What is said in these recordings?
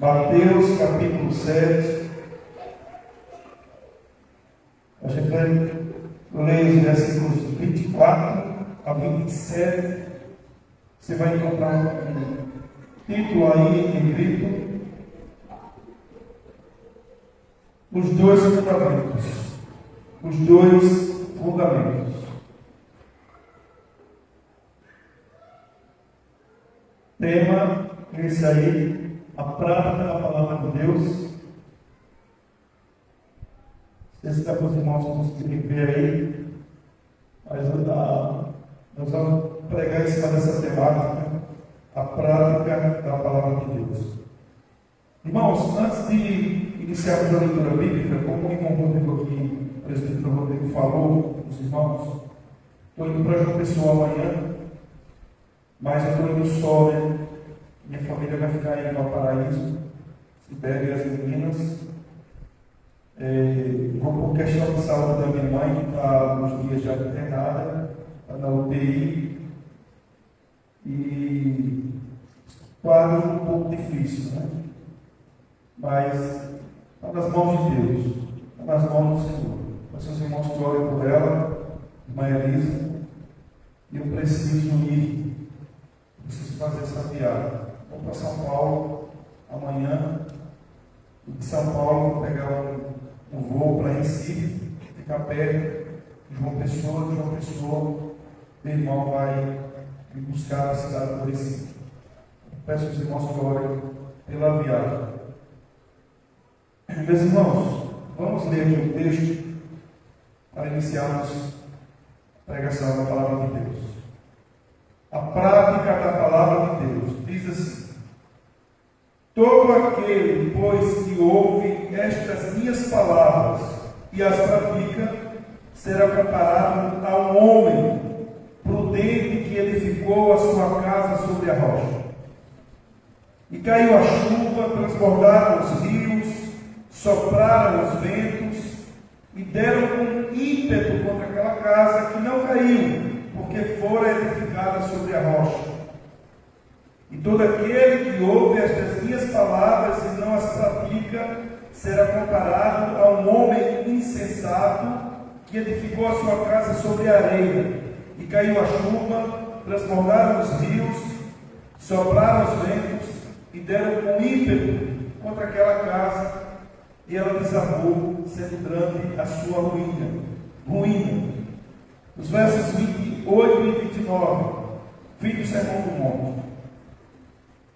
Mateus capítulo 7. A gente vai ler os versículos 24 a 27. Você vai encontrar um título aí em grito: Os dois fundamentos. Os dois fundamentos. Tema esse aí: a prática da palavra de Deus. Se está com os irmãos conseguirem ver aí, mas nós vamos pregar em cima dessa temática, a prática da palavra de Deus. Irmãos, antes de iniciarmos a leitura bíblica, como o irmão Rodrigo aqui, o presbítero Rodrigo falou, os irmãos, estou indo para João Pessoa amanhã, mas eu estou indo só, né? Minha família vai ficar aí em Valparaíso, Sibéria e as meninas. Vou por questão de saúde da minha mãe, que está nos dias já internada, está na UTI, e quadro um pouco difícil, né? Mas está nas mãos de Deus, está nas mãos do Senhor. Vocês irmãos que orem por ela, irmã Elisa, e eu preciso ir, preciso fazer essa viagem. Vou para São Paulo amanhã, e de São Paulo vou pegar um voo para Recife, ficar perto de João Pessoa, meu irmão vai me buscar na cidade do Recife. Peço aos irmãos que orem pela viagem. Meus irmãos, vamos ler aqui o texto para iniciarmos a pregação da palavra de Deus. A prática da palavra de Deus diz assim: todo aquele, pois, que ouve estas minhas palavras e as pratica, será comparado a um homem prudente que edificou a sua casa sobre a rocha. E caiu a chuva, transbordaram os rios, sopraram os ventos e deram com ímpeto contra aquela casa, que não caiu, porque fora edificada sobre a rocha. E todo aquele que ouve estas minhas palavras e não as pratica, será comparado a um homem insensato que edificou a sua casa sobre a areia. E caiu a chuva, transbordaram os rios, sopraram os ventos e deram com ímpeto contra aquela casa, e ela desabou, sendo grande a sua ruína. Os versos 28 e 29, fim do Sermão do Monte.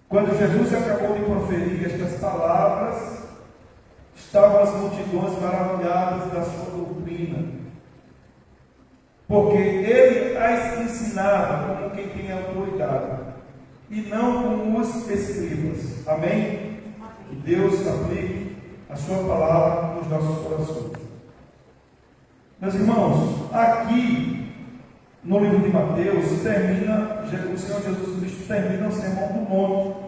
Quando Jesus acabou de proferir estas palavras, estavam as multidões maravilhadas da sua doutrina, porque ele as ensinava como quem tem autoridade, e não como os escribas. Amém? Que Deus aplique a sua palavra nos nossos corações. Meus irmãos, aqui no livro de Mateus termina, o Senhor Jesus Cristo termina o Sermão do Monte.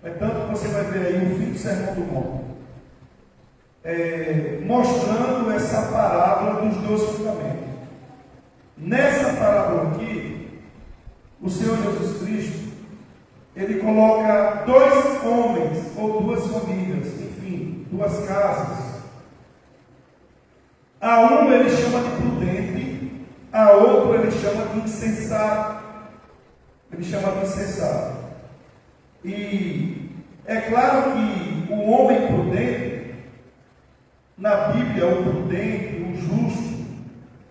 Portanto, você vai ver aí o fim do Sermão do Monte, mostrando essa parábola dos dois fundamentos. Nessa parábola aqui, o Senhor Jesus Cristo, ele coloca dois homens ou duas famílias, enfim, duas casas. A um ele chama de prudente, a outro ele chama de insensato. E é claro que o homem prudente, na Bíblia, o prudente, o justo,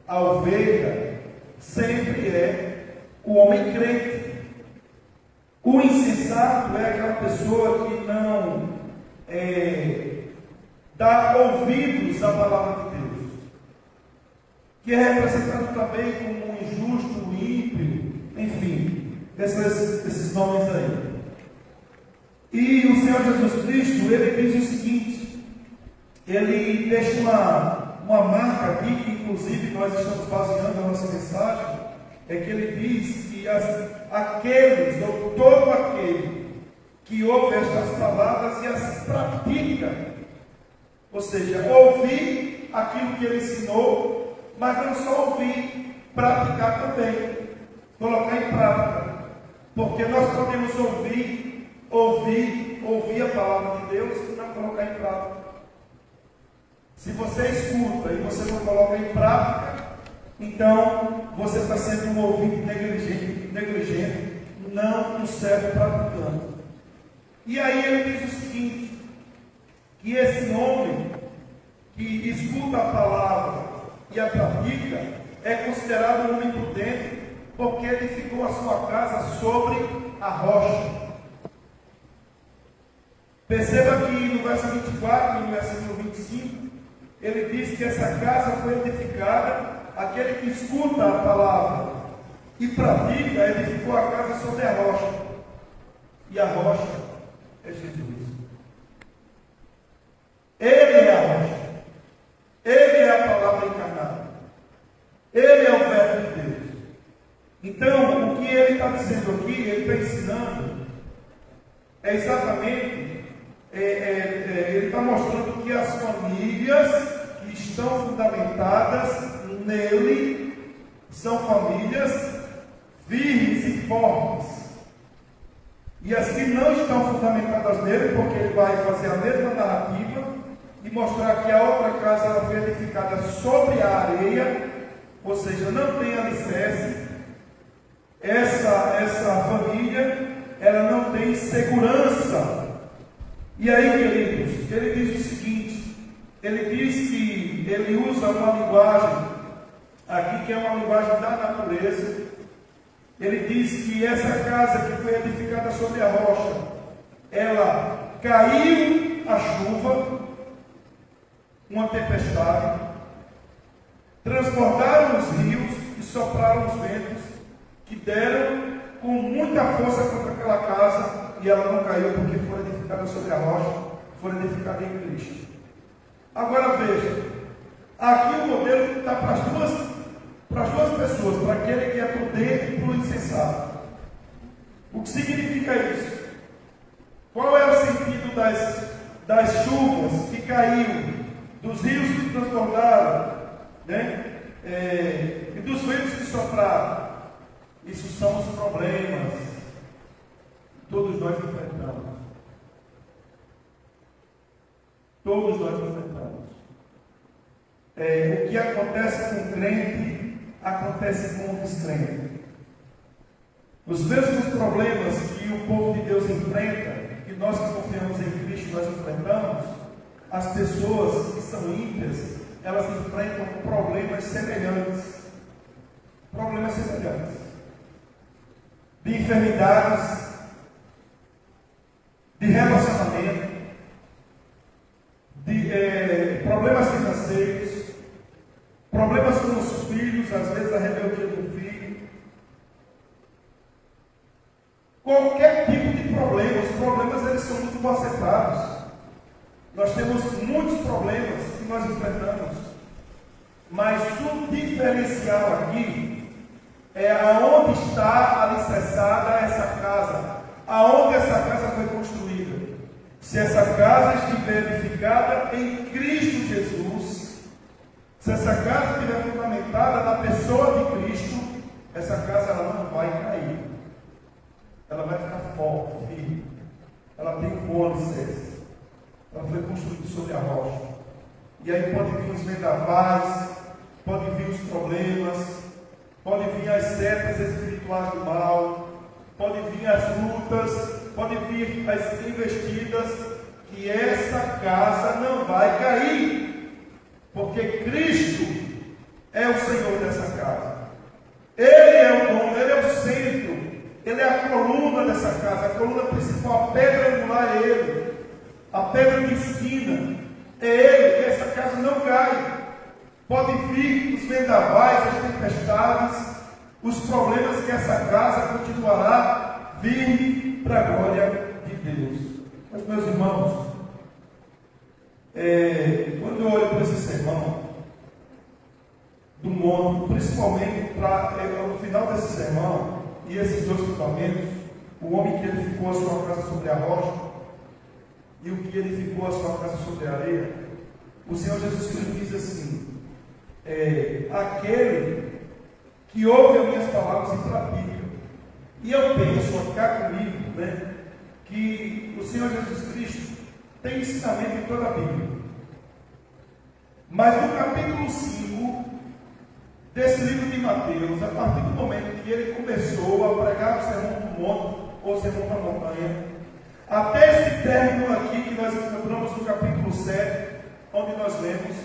a ovelha, sempre é o homem crente. O insensato é aquela pessoa que não dá ouvidos à palavra de Deus, que é representado também como um injusto, um ímpio, enfim, esses nomes aí. E o Senhor Jesus Cristo, ele diz o seguinte, ele deixa uma marca aqui, que inclusive nós estamos baseando a nossa mensagem, é que ele diz que aqueles, ou todo aquele, que ouve estas palavras e as pratica, ou seja, ouvir aquilo que ele ensinou, mas não só ouvir, praticar também, colocar em prática, porque nós podemos ouvir a palavra de colocar em prática. Se você escuta e você não coloca em prática, então você está sendo um ouvinte negligente, não um servo praticante. E aí ele diz o seguinte, que esse homem que escuta a palavra e a pratica é considerado um homem prudente, porque edificou a sua casa sobre a rocha. Perceba que no verso 24 e no versículo 25, ele diz que essa casa foi edificada, aquele que escuta a palavra e pratica, edificou a casa sobre a rocha. E a rocha é Jesus. Ele é a rocha. Ele é a palavra encarnada. Ele é o verbo de Deus. Então, o que ele está dizendo aqui, ele está ensinando, é exatamente, ele está mostrando que as famílias que estão fundamentadas nele são famílias firmes e fortes. E as que não estão fundamentadas nele, porque ele vai fazer a mesma narrativa e mostrar que a outra casa ela foi edificada sobre a areia, ou seja, não tem alicerce. Essa família, ela não tem segurança. E aí, queridos, ele diz o seguinte, ele diz que ele usa uma linguagem aqui que é uma linguagem da natureza. Ele diz que essa casa que foi edificada sobre a rocha, ela caiu a chuva, uma tempestade, transbordaram os rios e sopraram os ventos, que deram com muita força contra aquela casa, e ela não caiu porque foi edificada sobre a rocha, foi edificada em Cristo. Agora veja, aqui o modelo está para as duas pessoas, para aquele que é prudente e para o insensato. O que significa isso? Qual é o sentido das chuvas que caíram, dos rios que transbordaram, né? E dos ventos que sopraram? Isso são os problemas que todos nós enfrentamos. Todos nós enfrentamos. O que acontece com o crente, acontece com o descrente. Os mesmos problemas que o povo de Deus enfrenta, que nós que confiamos em Cristo nós enfrentamos, as pessoas que são ímpias, elas enfrentam problemas semelhantes. Problemas semelhantes. De enfermidades, de relacionamento, de problemas financeiros, problemas com os filhos, às vezes a rebeldia do filho. Qualquer tipo de problema, os problemas eles são muito facetados. Nós temos muitos problemas que nós enfrentamos, mas o diferencial aqui é aonde está alicerçada essa casa, aonde essa casa foi construída. Se essa casa estiver edificada em Cristo Jesus, se essa casa estiver fundamentada na pessoa de Cristo, essa casa ela não vai cair, ela vai ficar forte, firme, ela tem um bom alicerce, ela foi construída sobre a rocha. E aí pode vir os vendavais, pode vir os problemas, pode vir as setas espirituais do mal, pode vir as lutas, pode vir as investidas, que essa casa não vai cair, porque Cristo é o Senhor dessa casa. Ele é o dono, Ele é o centro, Ele é a coluna dessa casa, a coluna principal, a pedra angular é Ele, a pedra de esquina é Ele, e essa casa não cai. Pode vir os vendavais, as tempestades, os problemas, que essa casa continuará firme para a glória de Deus. Mas, meus irmãos, quando eu olho para esse sermão do monte, principalmente no final desse sermão, e esses dois fundamentos, o homem que edificou a sua casa sobre a rocha e o que edificou a sua casa sobre a areia, o Senhor Jesus Cristo diz assim: aquele que ouve as minhas palavras e pratica. E eu penso, cá comigo, né, que o Senhor Jesus Cristo tem ensinamento em toda a Bíblia. Mas no capítulo 5 desse livro de Mateus, a partir do momento que ele começou a pregar o Sermão do Monte, ou Sermão da Montanha, até esse término aqui que nós encontramos no capítulo 7, onde nós lemos,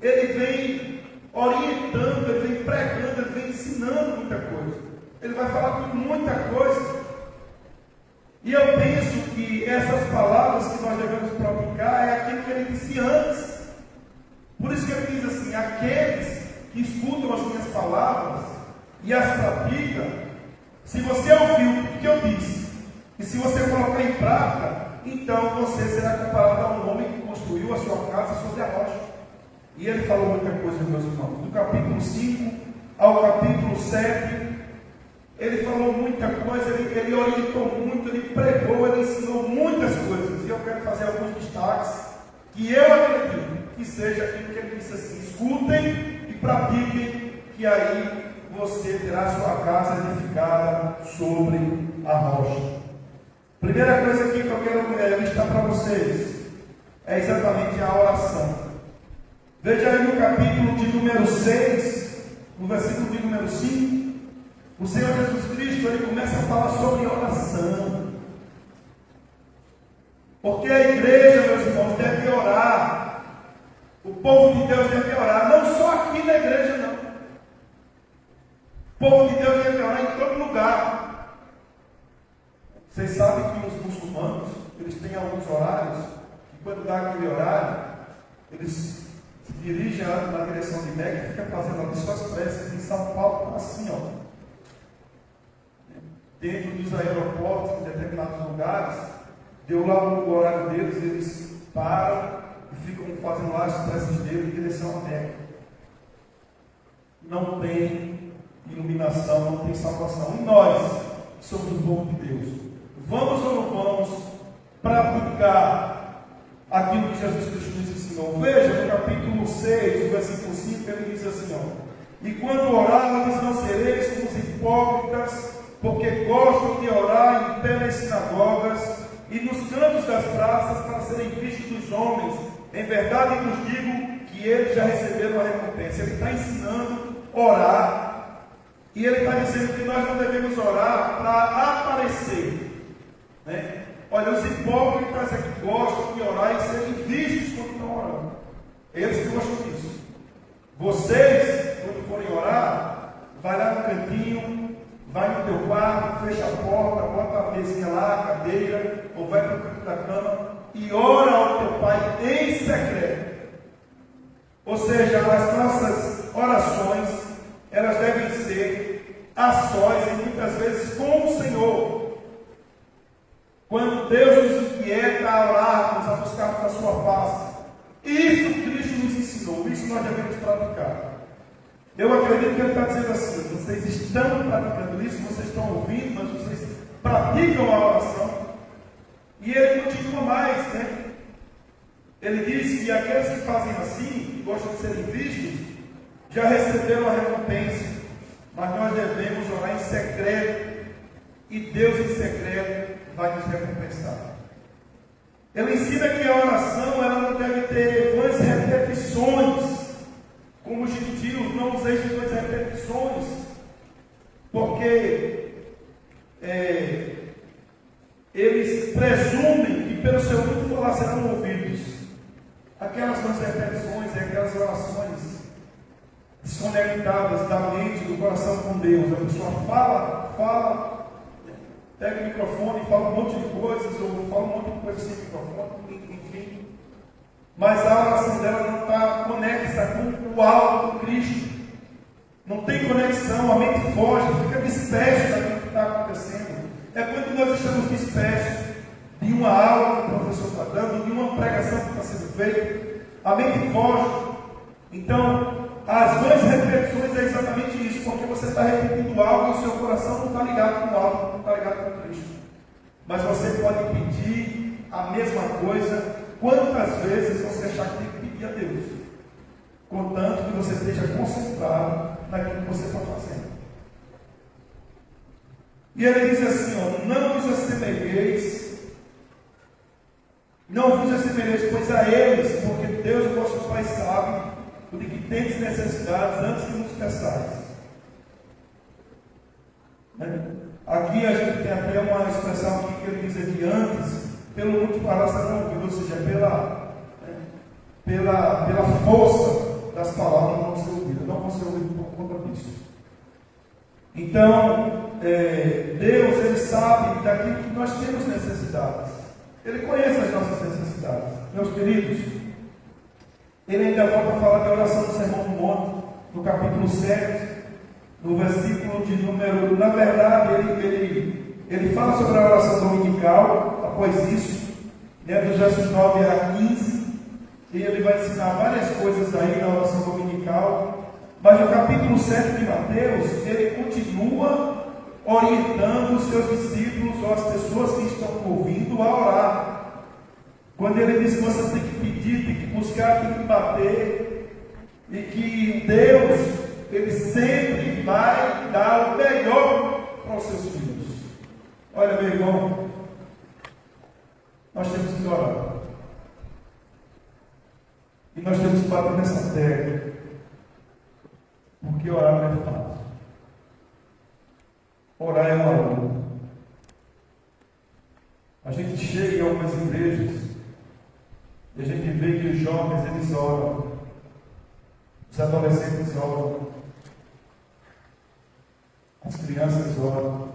ele vem orientando, ele vem pregando, ele vem ensinando muita coisa. Ele vai falar de muita coisa. E eu penso que essas palavras que nós devemos praticar é aquilo que ele disse antes. Por isso que ele diz assim: aqueles que escutam as minhas palavras e as praticam, se você ouviu o que eu disse, e se você colocar em prática, então você será comparado a um homem que construiu a sua casa sobre a rocha. E ele falou muita coisa, meus irmãos. Do capítulo 5 ao capítulo 7, ele falou muita coisa, ele orientou muito, ele pregou, ele ensinou muitas coisas. E eu quero fazer alguns destaques que eu acredito que seja aquilo que ele disse assim: escutem e pratiquem, que aí você terá sua casa edificada sobre a rocha. Primeira coisa aqui que eu quero listar para vocês é exatamente a oração. Veja aí no capítulo de número 6, no versículo de número 5, o Senhor Jesus Cristo, ele começa a falar sobre oração. Porque a igreja, meus irmãos, deve orar. O povo de Deus deve orar, não só aqui na igreja, não. O povo de Deus deve orar em todo lugar. Vocês sabem que os muçulmanos, eles têm alguns horários, e quando dá aquele horário, eles se dirigem na direção de Meca e ficam fazendo ali suas preces. Em São Paulo, assim, ó. Dentro dos aeroportos, em determinados lugares, deu lá o horário deles, eles param e ficam fazendo lá as preces deles em direção à Meca. Não tem iluminação, não tem salvação. E nós, que somos o povo de Deus, vamos ou não vamos praticar aquilo que Jesus Cristo nos ensinou? Veja no capítulo 6, versículo 5, ele diz assim, ó: e quando orardes, não sereis como os hipócritas, porque gostam de orar em pé nas sinagogas e nos cantos das praças para serem vistos dos homens. Em verdade vos digo que eles já receberam a recompensa. Ele está ensinando a orar, e ele está dizendo que nós não devemos orar para aparecer, né? Olha, os hipócritas é que gostam de orar e serem vistos quando estão orando. Eles gostam disso. Vocês, quando forem orar, vai lá no cantinho, vai no teu quarto, fecha a porta, bota a mesinha lá, a cadeira, ou vai para o canto da cama e ora ao teu Pai em secreto. Ou seja, as nossas orações, elas devem ser a sós e muitas vezes com o Senhor. Quando Deus nos inquieta a orarmos, a buscarmos a sua face, isso Cristo nos ensinou, isso nós devemos praticar. Eu acredito que ele está dizendo assim: vocês estão praticando isso, vocês estão ouvindo, mas vocês praticam a oração. E ele continua mais, né? Ele diz que aqueles que fazem assim, que gostam de serem vistos, já receberam a recompensa, mas nós devemos orar em secreto, e Deus em secreto vai nos recompensar. Ele ensina que a oração, ela não deve ter vãs repetições, como os gentios. Não useis de vãs repetições, porque eles presumem que pelo seu muito falar serão ouvidos. Aquelas vãs repetições, aquelas orações desconectadas da mente, do coração com Deus. A pessoa fala, pega o microfone e fala um monte de coisas, ou fala um monte de coisas sem microfone, enfim. Mas a oração dela não está conexa com o alto do Cristo. Não tem conexão, a mente foge, fica disperso daquilo que está acontecendo. É quando nós estamos dispersos de uma aula que o professor está dando, de uma pregação que está sendo feita, a mente foge. Então, as vãs repetições é exatamente isso, porque você está repetindo algo e o seu coração não está ligado com algo, não está ligado com Cristo. Mas você pode pedir a mesma coisa quantas vezes você achar que tem que pedir a Deus, contanto que você esteja concentrado naquilo que você está fazendo. E ele diz assim, ó: não vos assemelheis Não vos assemelheis, pois, a eles, porque Deus, vosso Pai, sabe o de que tendes necessidades antes que nos peçais. Aqui a gente tem até uma expressão aqui que ele diz aqui: antes, pelo muito falar será ouvido, ou seja, pela força das palavras não vão ser ouvidas, não vão ser ouvidas por conta disso. Então, Deus, Ele sabe daquilo que nós temos necessidades. Ele conhece as nossas necessidades. Meus queridos, Ele ainda volta a falar da oração do Sermão do Monte, no capítulo 7, no versículo de número... Na verdade, ele fala sobre a oração dominical, após isso, dos versos 9 a 15, e ele vai ensinar várias coisas aí na oração dominical. Mas no capítulo 7 de Mateus, ele continua orientando os seus discípulos ou as pessoas que estão ouvindo a orar. Quando ele diz que você tem que pedir, tem que buscar, tem que bater, e que Deus, Ele sempre vai dar o melhor para os seus filhos. Olha, meu irmão, nós temos que orar. E nós temos que bater nessa tecla. Porque orar não é fácil. Orar é uma luta. A gente chega em algumas igrejas e a gente vê que os jovens, eles oram. Os adolescentes oram. As crianças oram.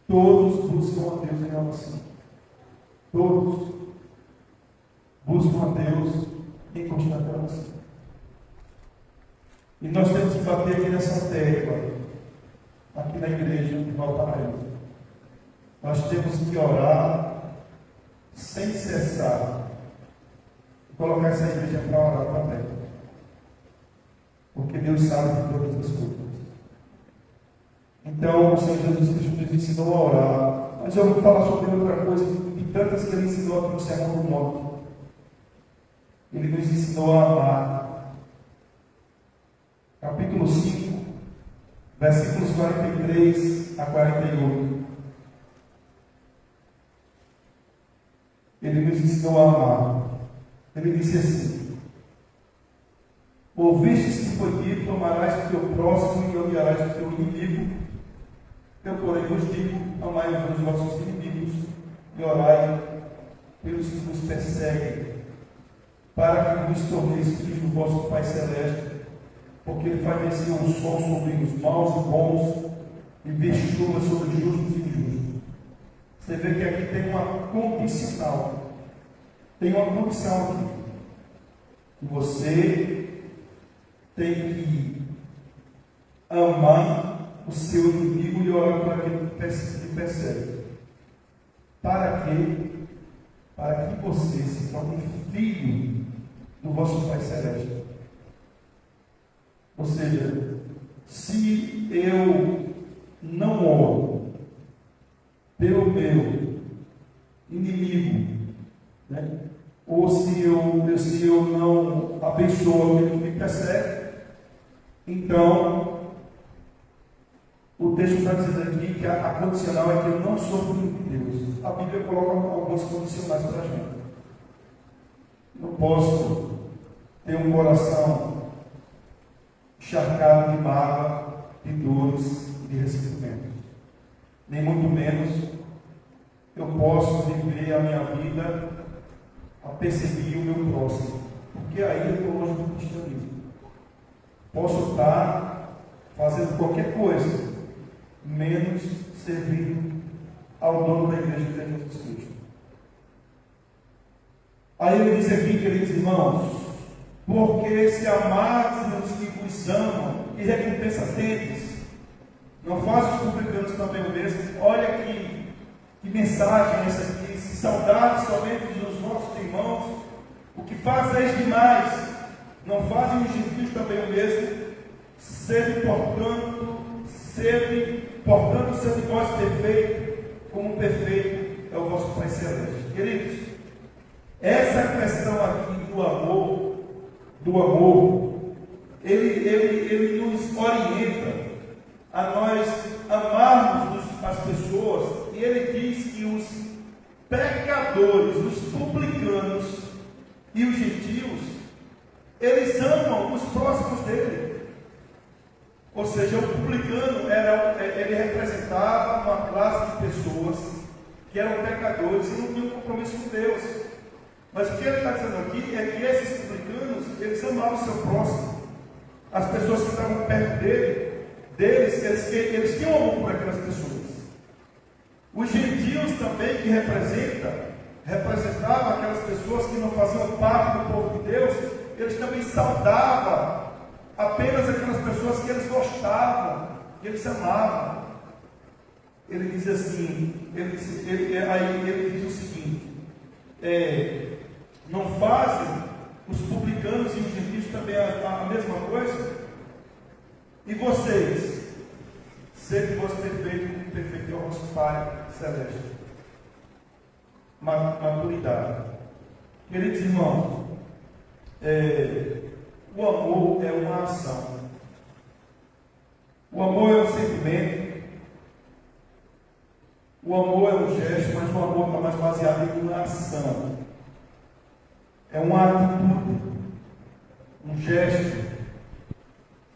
Todos buscam a Deus em oração. Todos buscam a Deus em constante oração. E nós temos que bater aqui nessa tecla, aqui na igreja de Valparaíso. Nós temos que orar sem cessar. E colocar essa igreja para orar também. Porque Deus sabe de todas as coisas. Então, o Senhor Jesus Cristo nos ensinou a orar. Mas eu vou falar sobre outra coisa, de tantas que Ele ensinou aqui no Sermão do Monte. Ele nos ensinou a amar. Capítulo 5, versículos 43 a 48. Ele nos ensinou a amar. Ele disse assim: ouvistes que foi dito, amarás o teu próximo e odiarás o teu inimigo. Eu, porém, vos digo, amai os vossos inimigos e orai pelos que vos perseguem, para que vos torneis filhos do vosso Pai Celeste, porque Ele faz descer o sol sobre os maus e bons, e vê chuva sobre os justos e injustos. Você vê que aqui tem uma condicional. Tem uma condição aqui. Que você tem que amar o seu inimigo e orar para aquele que lhe persegue. Para quê? Para que você se torne filho do vosso Pai Celeste. Ou seja, se eu não oro pelo meu inimigo, ou se eu não abençoo aquele que me persegue, então o texto está dizendo aqui que a condicional é que eu não sou filho de Deus. A Bíblia coloca alguns condicionais para a gente. Não posso ter um coração encharcado de mágoa, de dores e de ressentimento. Nem muito menos eu posso viver a minha vida a perseguir o meu próximo, porque aí eu estou longe do cristianismo. Posso estar fazendo qualquer coisa, menos servindo ao dono da igreja de Jesus Cristo. Aí ele diz aqui, queridos irmãos, porque se amardes os que vos amam, e recompensa tendes, não faz os publicanos também o mesmo. Olha que mensagem essa aqui: se saudades somente dos vossos irmãos, o que fazeis demais, não fazem os gentios também o mesmo? Sede, portanto, vós perfeito, como perfeito é o vosso Pai Celeste. Queridos, essa questão aqui do amor, ele nos orienta a nós amarmos as pessoas, e ele diz que pecadores, os publicanos e os gentios, eles amam os próximos dele. Ou seja, o publicano ele representava uma classe de pessoas que eram pecadores e não tinham compromisso com Deus. Mas o que ele está dizendo aqui é que esses publicanos, eles amavam o seu próximo. As pessoas que estavam perto deles, eles tinham amor por aquelas pessoas. Os gentios também, que representavam aquelas pessoas que não faziam parte do povo de Deus, eles também saudavam apenas aquelas pessoas que eles gostavam, que eles amavam. Ele diz assim, ele diz o seguinte, não fazem os publicanos e os gentios também a mesma coisa? E vocês, sede vós perfeito, como perfeito é o vosso Pai Celeste. Maturidade. Queridos irmãos, o amor é uma ação. O amor é um sentimento. O amor é um gesto, mas o amor está mais baseado em uma ação. É uma atitude, um gesto,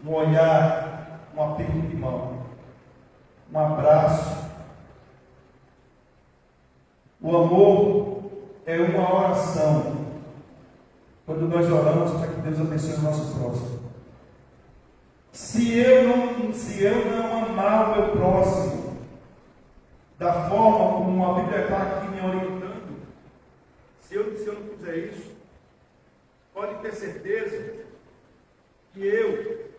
um olhar, um aperto de mão, um abraço. O amor é uma oração. Quando nós oramos para que Deus abençoe o nosso próximo. Se eu não amar o meu próximo da forma como a Bíblia está aqui me orientando, se eu não fizer isso, pode ter certeza que eu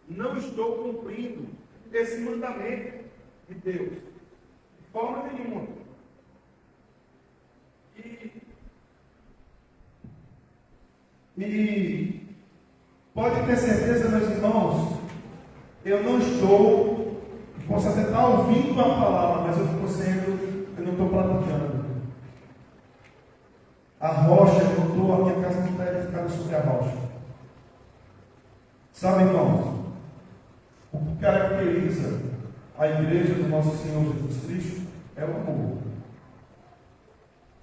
não estou cumprindo esse mandamento de Deus, de forma nenhuma. E pode ter certeza, meus irmãos, eu não estou, posso até estar ouvindo a palavra, mas eu não estou praticando. A rocha, eu estou, a minha casa não está edificada sobre a rocha. Sabe, irmãos, o que caracteriza a igreja do nosso Senhor Jesus Cristo é o amor.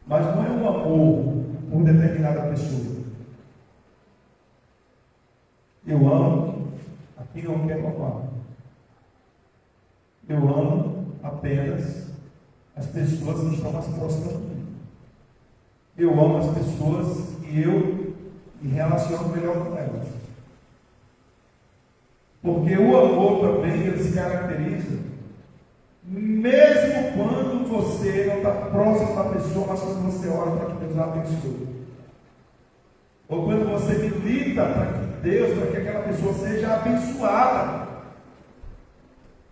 Mas não é um amor por determinada pessoa. Eu amo a quem eu quero amar. Eu amo apenas as pessoas que estão mais próximas de mim. Eu amo as pessoas e eu me relaciono melhor com elas. Porque o amor também ele se caracteriza, mesmo quando você não está próximo da pessoa, mas quando você ora para que Deus a abençoe. Ou quando você milita para que aquela pessoa seja abençoada.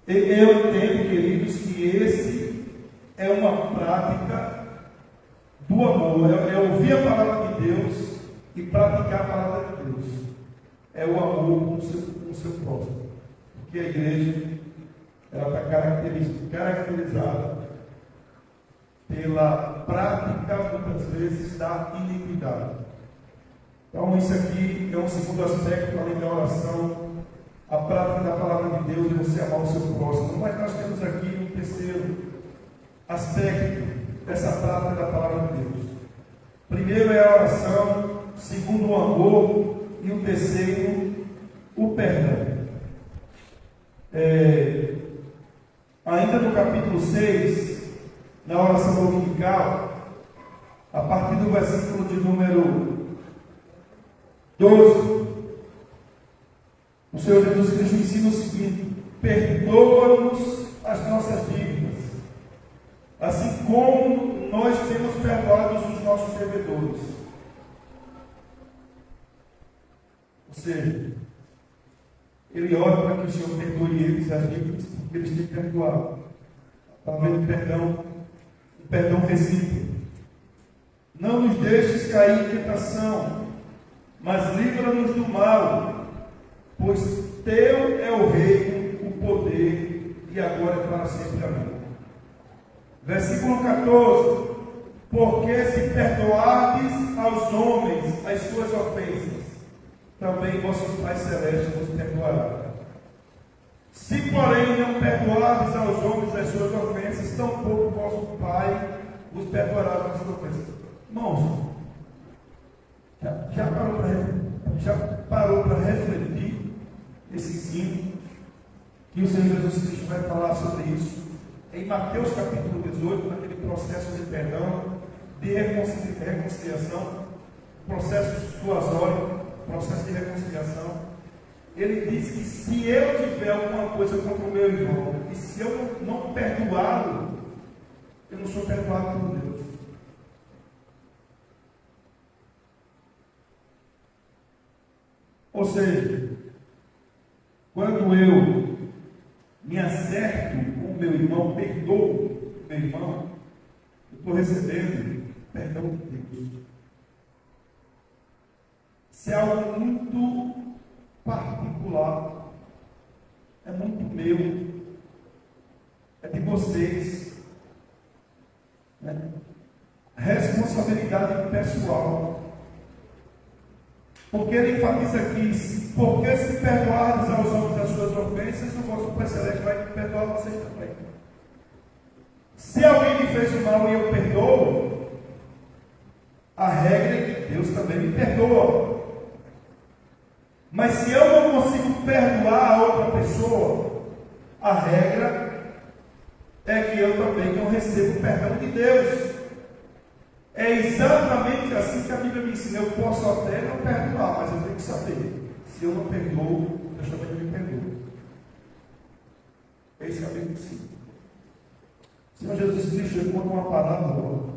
Eu entendo, queridos, que esse é uma prática do amor. É ouvir a palavra de Deus e praticar a palavra de Deus. É o amor com o seu próximo. Porque a igreja ela está caracterizada pela prática, muitas vezes, da iniquidade. Então, isso aqui é um segundo aspecto, além da oração, a prática da palavra de Deus e você amar o seu próximo. Mas nós temos aqui um terceiro aspecto dessa prática da palavra de Deus. Primeiro é a oração, segundo o amor e o terceiro, o perdão. Ainda no capítulo 6, na oração dominical, a partir do versículo de número 12, o Senhor Jesus Cristo ensina o seguinte: perdoa-nos as nossas dívidas, assim como nós temos perdoado os nossos devedores. Ou seja, ele ora para que o Senhor perdoe eles as dívidas, porque eles têm perdoado. Está vendo o perdão recíproco. Não nos deixes cair em tentação, mas livra-nos do mal, pois teu é o reino, o poder e agora é para sempre. Amém. Versículo 14: porque se perdoardes aos homens as suas ofensas, também vosso Pai Celeste vos perdoará. Se porém não perdoardes aos homens as suas ofensas, tampouco vosso Pai vos perdoará as vossas ofensas. Irmãos, já parou para refletir esse ensino que o Senhor Jesus Cristo vai falar sobre isso em Mateus capítulo 18, naquele processo de perdão, de reconciliação, processo suasório, processo de reconciliação. Ele diz que se eu tiver alguma coisa contra o meu irmão, e se eu não perdoá-lo, eu não sou perdoado por Deus. Ou seja, quando eu me acerto com o meu irmão, perdoo o meu irmão, eu estou recebendo perdão de Deus. Se é algo muito particular, é muito meu, é de vocês, né? Responsabilidade pessoal. Porque ele enfatiza aqui: porque se perdoardes aos homens as suas ofensas, o vosso Pai Celeste vai perdoar vocês também. Se alguém me fez o mal e eu perdoo, a regra é que Deus também me perdoa. Mas se eu não consigo perdoar a outra pessoa, a regra é que eu também não recebo o perdão de Deus. É exatamente assim que a Bíblia me ensina. Eu posso até não perdoar, mas eu tenho que saber: se eu não perdoo, Deus também me perdoa. É isso que a Bíblia ensina. O Senhor Jesus Cristo conta uma parábola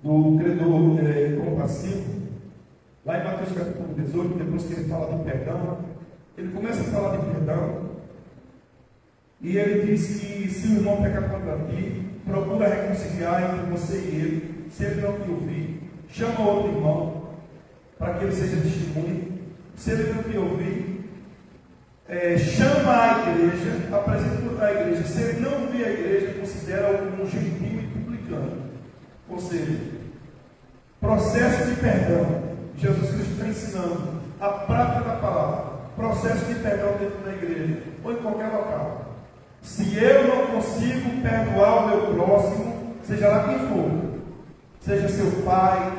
do credor compassivo, lá em Mateus capítulo 18, depois que ele fala de perdão, ele começa a falar de perdão, e ele diz que se o irmão pecar contra ti, procura reconciliar entre você e ele. Se ele não te ouvir, chama outro irmão, para que ele seja testemunha. Se ele não te ouvir, chama a igreja, apresenta a igreja. Se ele não ouvir a igreja, considera-o como gentil e publicano. Ou seja, processo de perdão. Jesus Cristo está ensinando a prática da palavra. Processo de perdão dentro da igreja ou em qualquer local. Se eu não consigo perdoar o meu próximo, seja lá quem for, seja seu pai,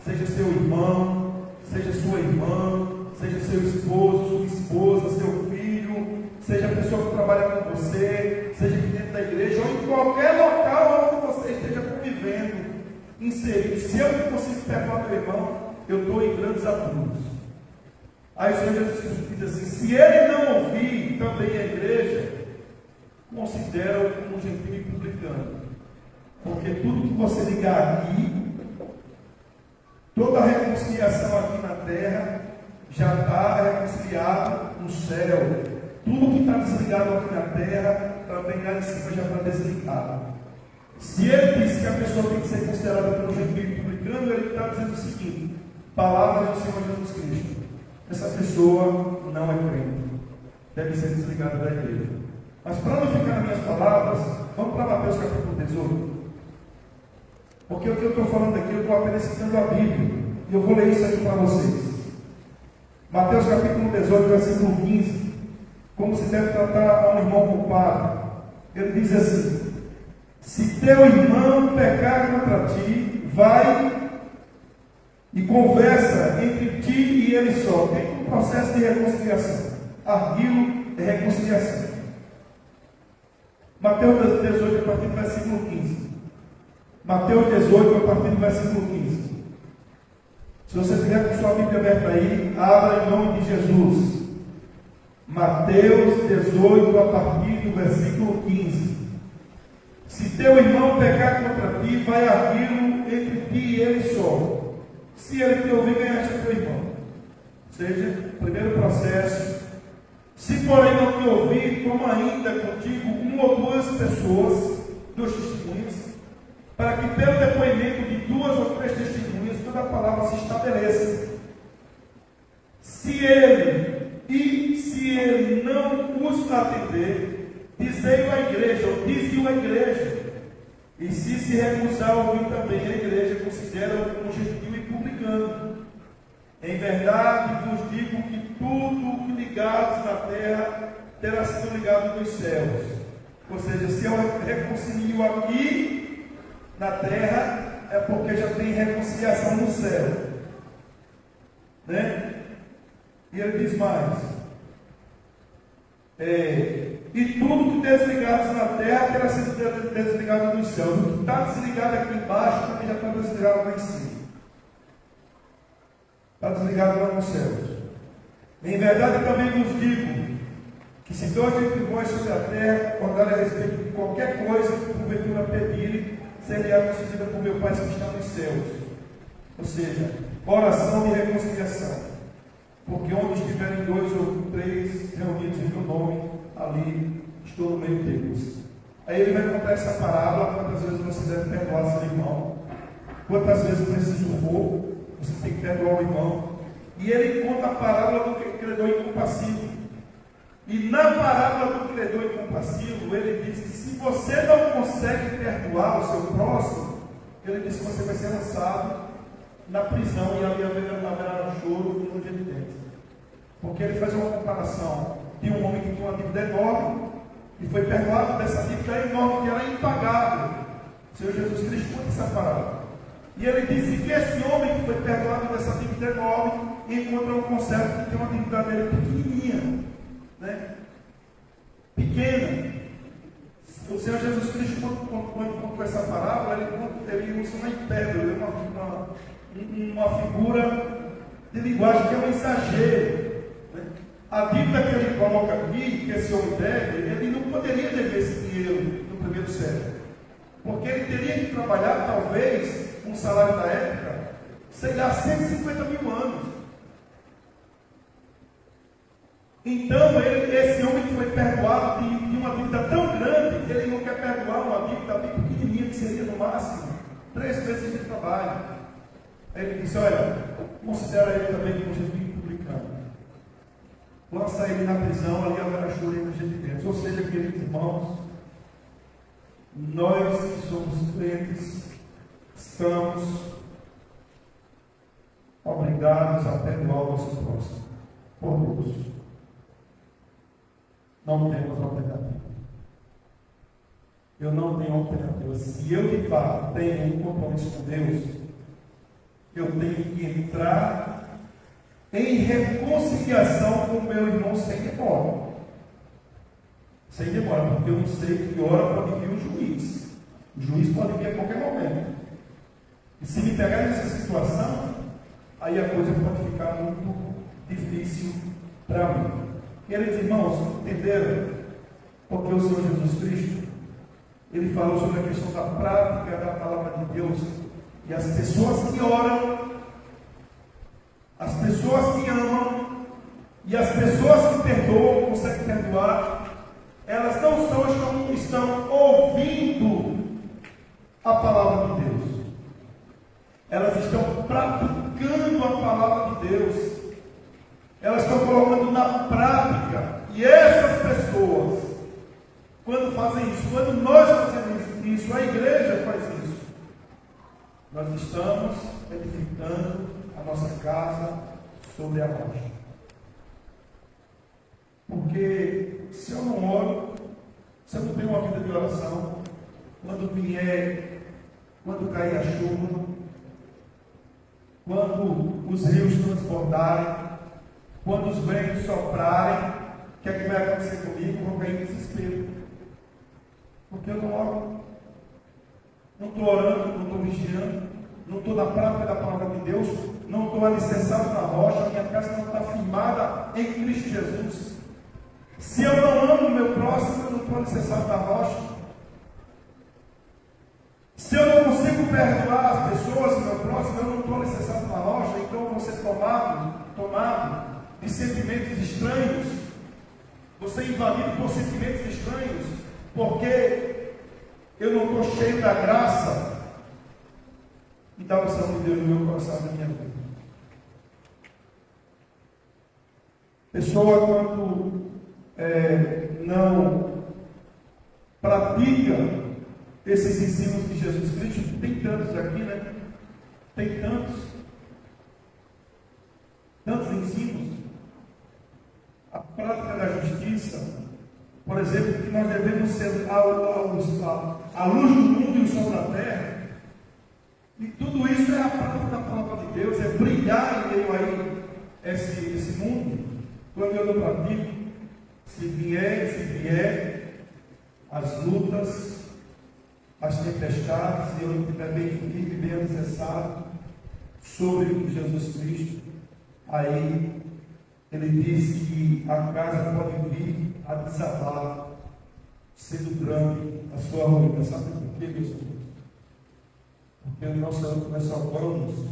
seja seu irmão, seja sua irmã, seja seu esposo, sua esposa, seu filho, seja a pessoa que trabalha com você, seja aqui dentro da igreja ou em qualquer local onde você esteja convivendo, inserido. Se eu não consigo perdoar meu irmão, eu estou em grandes apuros. Aí o Senhor Jesus diz assim: se ele não ouvir também a igreja, considera-o como gentil e publicano. Porque tudo que você ligar aqui, toda a reconciliação aqui na terra, já está reconciliado no céu. Tudo que está desligado aqui na terra, também lá em cima já está desligado. Se ele diz que a pessoa tem que ser considerada como gentil e publicano, ele está dizendo o seguinte: palavras do Senhor Jesus Cristo: essa pessoa não é crente, deve ser desligada da igreja. Mas para não ficar nas minhas palavras, vamos para Mateus capítulo 18. Porque o que eu estou falando aqui, eu estou apenas citando a Bíblia. E eu vou ler isso aqui para vocês. Mateus capítulo 18, versículo 15. Como se deve tratar a um irmão culpado. Ele diz assim: se teu irmão pecar contra ti, vai e conversa entre ti e ele só. Tem um processo de reconciliação. Arguilo é reconciliação. Mateus 18, a partir do versículo 15. Mateus 18, a partir do versículo 15. Se você tiver com sua Bíblia aberta aí, abra em nome de Jesus. Mateus 18, a partir do versículo 15. Se teu irmão pecar contra ti, vai arguí-lo entre ti e ele só. Se ele te ouvir, ganhaste teu irmão. Ou seja, primeiro processo. Se porém não te ouvir, toma ainda contigo uma ou duas pessoas, dois testemunhos, para que pelo depoimento de duas ou três testemunhas toda a palavra se estabeleça. Se ele não os atender, dizei-o à igreja, ou dize-o à igreja. E se recusar a ouvir também a igreja, considera-o como gentil e publicano. Em verdade vos digo que tudo o que ligados na terra terá sido ligado nos céus. Ou seja, se eu reconcilio aqui na terra, é porque já tem reconciliação no céu. Né? E ele diz mais: e tudo que desligados na terra terá sido desligado nos céus. O que está desligado aqui embaixo também já está desligado lá em cima. Está desligado lá nos céus. Em verdade também vos digo que se dois entre vós sobre a terra acordarem a respeito de qualquer coisa que porventura pedirem, será concedida por meu Pai que está nos céus. Ou seja, oração e reconciliação. Porque onde estiverem dois ou três reunidos em meu nome, ali estou no meio deles. Aí ele vai contar essa parábola: quantas vezes você deve perdoar seu irmão, quantas vezes preciso for, você tem que perdoar o irmão. E ele conta a parábola do credor incompassivo. E na parábola do credor incompassivo, ele diz que se você não consegue perdoar o seu próximo, ele diz que você vai ser lançado na prisão e ali haverá choro e ranger de dentes. Porque ele faz uma comparação de um homem que tinha uma dívida enorme e foi perdoado dessa dívida enorme que era impagável. O Senhor Jesus Cristo conta essa parábola. E ele disse que esse homem que foi perdoado dessa dívida enorme encontra um conservo que tem uma dívida dele pequenininha, né? Pequena. O Senhor Jesus Cristo, quando contou essa parábola, ele usa uma hipérbole, uma figura de linguagem que é um exagero. Né? A dívida que ele coloca aqui, que esse homem deve, ele não poderia dever esse dinheiro no primeiro século, porque ele teria que trabalhar, talvez, um salário da época, sei lá, 150 mil anos. Então, esse homem que foi perdoado de uma dívida tão grande, ele não quer perdoar uma dívida bem pequenininha, que seria no máximo 3 meses de trabalho. Aí ele disse: olha, considera ele também como gente publicano. Lança ele na prisão, ali haverá choro e ranger de dentes. Ou seja, queridos irmãos, nós que somos crentes, estamos obrigados a perdoar o nosso próximo, por Deus. Não temos alternativa. Eu não tenho alternativa. Se eu de fato tenho um compromisso com Deus, eu tenho que entrar em reconciliação com o meu irmão sem demora. Sem demora, porque eu não sei que hora pode vir o juiz. O juiz pode vir a qualquer momento. E se me pegar nessa situação, aí a coisa pode ficar muito difícil para mim. Queridos irmãos, entenderam? Porque o Senhor Jesus Cristo, ele falou sobre a questão da prática da palavra de Deus. E as pessoas que oram, as pessoas que amam, e as pessoas que perdoam, conseguem perdoar, elas não só estão ouvindo a palavra de Deus, elas estão praticando a palavra de Deus. Elas estão colocando na prática. E essas pessoas, quando fazem isso, quando nós fazemos isso, a igreja faz isso, nós estamos edificando a nossa casa sobre a rocha. Porque se eu não oro, se eu não tenho uma vida de oração, quando cair a chuva, quando os rios transbordarem, quando os ventos soprarem, o que é que vai acontecer comigo? Eu vou cair em desespero. Porque eu não oro. Não estou orando, não estou vigiando, não estou na prática da palavra de Deus, não estou alicerçado na rocha, minha casa não está firmada em Cristo Jesus. Se eu não amo o meu próximo, eu não estou alicerçado na rocha. Se eu não consigo perdoar as pessoas, o meu próximo, eu não estou alicerçado na rocha, então eu vou ser tomado de sentimentos estranhos, você invadido por sentimentos estranhos, porque eu não estou cheio da graça e da unção de Deus no meu coração, na minha vida. Pessoa quando não pratica esses ensinos de Jesus Cristo, tem tantos aqui, né? Tem tantos ensinos. A prática da justiça, por exemplo, que nós devemos ser a luz do mundo e o sol da terra. E de Deus é brilhar em meio a esse mundo. Quando eu não pratico, se vier as lutas, as tempestades, e eu não estiver bem firme, bem alicerçado sobre Jesus Cristo, aí ele diz que a casa pode vir a desabar, sendo grande a sua ruína. Sabe por quê, meus irmãos? Porque nós só vamos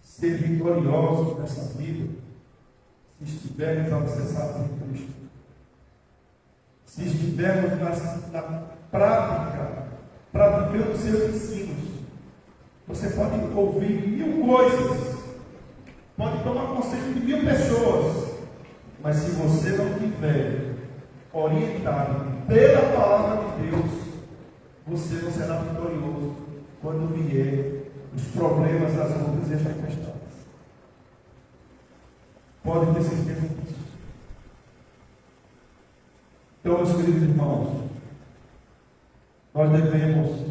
ser vitoriosos nessa vida se estivermos alicerçados em Cristo. Se estivermos na prática, praticando os seus ensinos. Você pode ouvir 1000 coisas, pode tomar conselho de 1000 pessoas, mas se você não tiver orientado pela palavra de Deus, você não será vitorioso quando vier os problemas, as lutas e as tempestades. Pode ter certeza disso. Então, meus queridos irmãos, nós devemos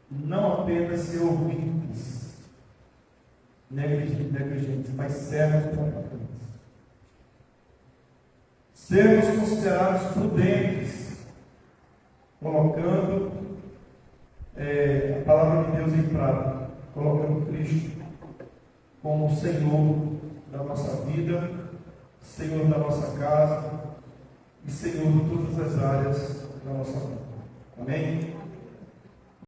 não apenas ser ouvintes negligentes, mas servos trabalhadores. Sermos considerados prudentes, colocando a palavra de Deus em prática, colocando Cristo como o Senhor da nossa vida, Senhor da nossa casa e Senhor de todas as áreas da nossa vida. Amém?